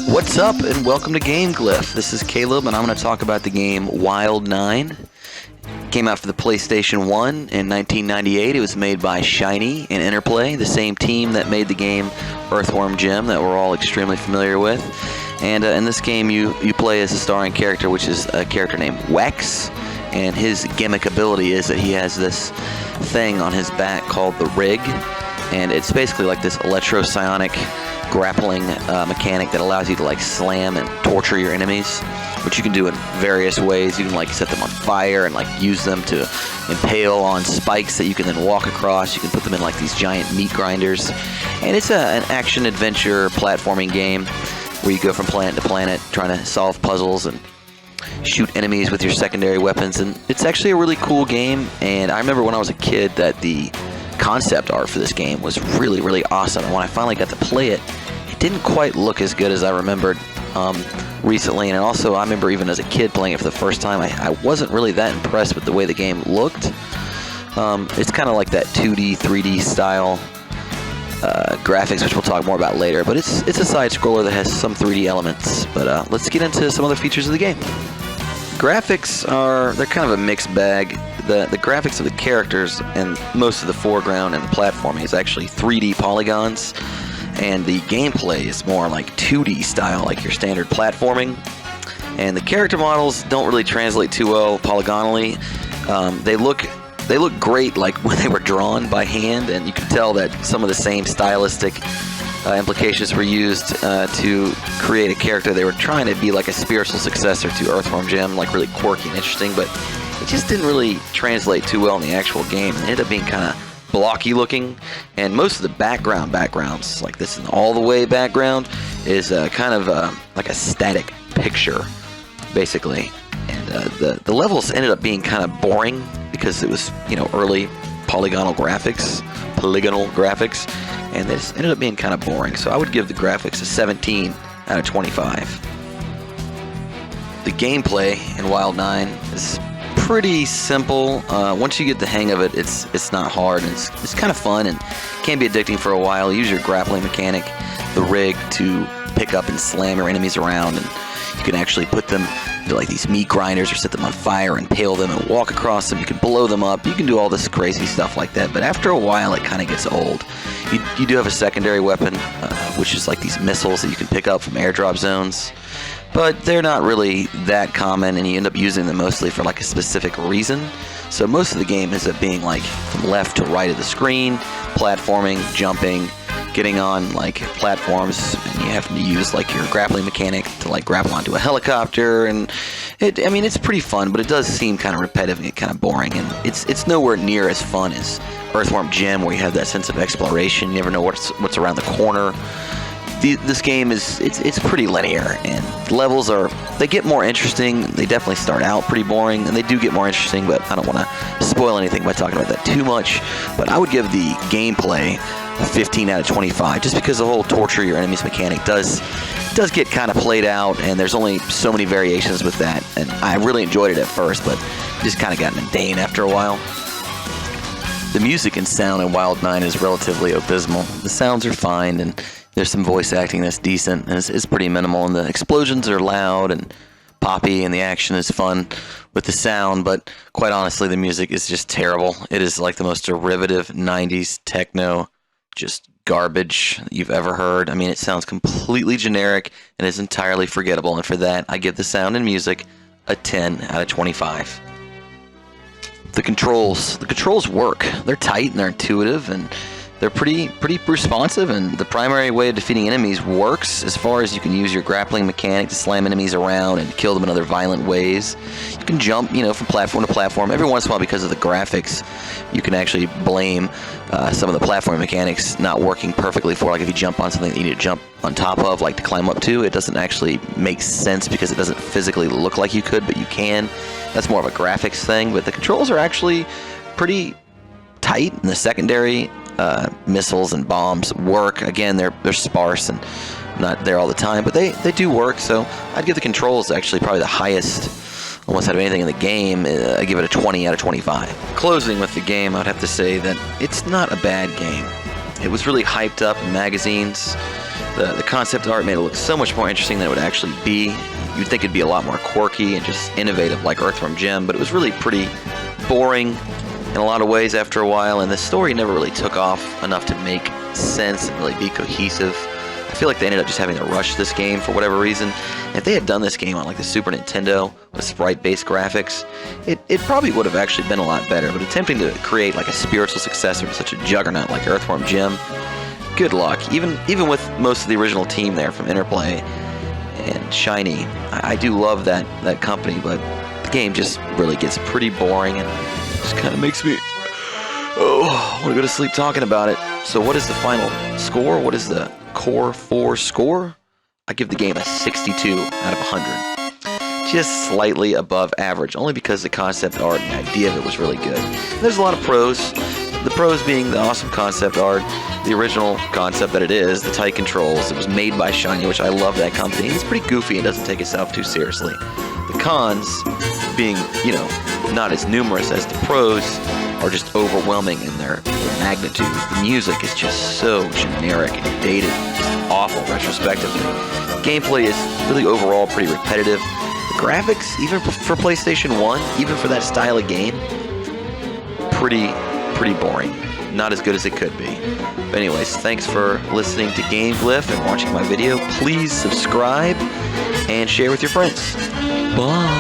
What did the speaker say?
What's up, and welcome to Game Glyph. This is Caleb, and I'm going to talk about the game Wild 9. It came out for the PlayStation 1 in 1998. It was made by Sony and Interplay, the same team that made the game Earthworm Jim that we're all extremely familiar with. And in this game, you play as a starring character, which is a character named Wex. And his gimmick ability is that he has this thing on his back called the rig. And it's basically like this electro-psionic grappling mechanic that allows you to like slam and torture your enemies, which you can do in various ways. You can like set them on fire and like use them to impale on spikes that you can then walk across. You can put them in like these giant meat grinders. And it's an action-adventure platforming game where you go from planet to planet trying to solve puzzles and shoot enemies with your secondary weapons. And it's actually a really cool game. And I remember when I was a kid that the concept art for this game was really, really awesome. And when I finally got to play it, it didn't quite look as good as I remembered recently. And also, I remember even as a kid playing it for the first time, I wasn't really that impressed with the way the game looked. It's kind of like that 2D, 3D style graphics, which we'll talk more about later. But it's a side-scroller that has some 3D elements. But let's get into some other features of the game. Graphics they're kind of a mixed bag. The graphics of the characters and most of the foreground and the platforming is actually 3D polygons, and the gameplay is more like 2D style, like your standard platforming. And the character models don't really translate too well polygonally. They look great like when they were drawn by hand, and you can tell that some of the same stylistic implications were used to create a character. They were trying to be like a spiritual successor to Earthworm Jim, like really quirky and interesting, but it just didn't really translate too well in the actual game. It ended up being kind of blocky looking, and most of the backgrounds, like this all the way background, is kind of like a static picture, basically. And the levels ended up being kind of boring because it was, early polygonal graphics, and this ended up being kind of boring. So I would give the graphics a 17 out of 25. The gameplay in Wild 9 is pretty simple. Once you get the hang of it, it's not hard. And it's kind of fun and can be addicting for a while. Use your grappling mechanic, the rig, to pick up and slam your enemies around, and you can actually put them into like these meat grinders or set them on fire and impale them and walk across them. You can blow them up. You can do all this crazy stuff like that. But after a while, it kind of gets old. You do have a secondary weapon, which is like these missiles that you can pick up from airdrop zones. But they're not really that common, and you end up using them mostly for like a specific reason. So most of the game ends up being like from left to right of the screen, platforming, jumping, getting on like platforms, and you have to use like your grappling mechanic to like grapple onto a helicopter. And it's pretty fun, but it does seem kind of repetitive and get kind of boring. And it's nowhere near as fun as Earthworm Jim, where you have that sense of exploration. You never know what's around the corner. This game it's pretty linear, and levels they get more interesting. They definitely start out pretty boring, and they do get more interesting, but I don't want to spoil anything by talking about that too much. But I would give the gameplay a 15 out of 25, just because the whole torture your enemies mechanic does get kind of played out, and there's only so many variations with that. And I really enjoyed it at first, but it just kind of got mundane after a while. The music and sound in Wild 9 is relatively abysmal. The sounds are fine, and there's some voice acting that's decent, and it's pretty minimal, and the explosions are loud and poppy, and the action is fun with the sound, but quite honestly, the music is just terrible. It is like the most derivative 90s techno, just garbage you've ever heard. It sounds completely generic and is entirely forgettable, and for that, I give the sound and music a 10 out of 25. The controls work. They're tight and they're intuitive, and they're pretty responsive, and the primary way of defeating enemies works as far as you can use your grappling mechanic to slam enemies around and kill them in other violent ways. You can jump, from platform to platform. Every once in a while, because of the graphics, you can actually blame some of the platform mechanics not working perfectly for, like if you jump on something that you need to jump on top of, like to climb up to, it doesn't actually make sense because it doesn't physically look like you could, but you can. That's more of a graphics thing, but the controls are actually pretty tight, and the secondary missiles and bombs work. Again, they're sparse and not there all the time, but they do work. So I'd give the controls actually probably the highest almost out of anything in the game. I give it a 20 out of 25. Closing with the game, I'd have to say that it's not a bad game. It was really hyped up in magazines. The concept art made it look so much more interesting than it would actually be. You'd think it'd be a lot more quirky and just innovative like Earthworm Jim, but it was really pretty boring in a lot of ways after a while, and the story never really took off enough to make sense and really be cohesive. I feel like they ended up just having to rush this game for whatever reason. If they had done this game on like the Super Nintendo with sprite-based graphics, it probably would have actually been a lot better, but attempting to create like a spiritual successor to such a juggernaut like Earthworm Jim, good luck. Even with most of the original team there from Interplay and Shiny, I do love that company, but the game just really gets pretty boring and just kind of makes me want to go to sleep talking about it. So what is the final score? What is the Core 4 score? I give the game a 62 out of 100. Just slightly above average, only because the concept art and the idea of it was really good. And there's a lot of pros. The pros being the awesome concept art, the original concept that it is, the tight controls. It was made by Shiny, which I love that company. It's pretty goofy and doesn't take itself too seriously. The cons being, not as numerous as the pros, are just overwhelming in their magnitude. The music is just so generic and dated, just awful retrospectively. Gameplay is really overall pretty repetitive. The graphics, even for PlayStation 1, even for that style of game, pretty boring. Not as good as it could be. But anyways, thanks for listening to Game Glyph and watching my video. Please subscribe and share with your friends. Bye.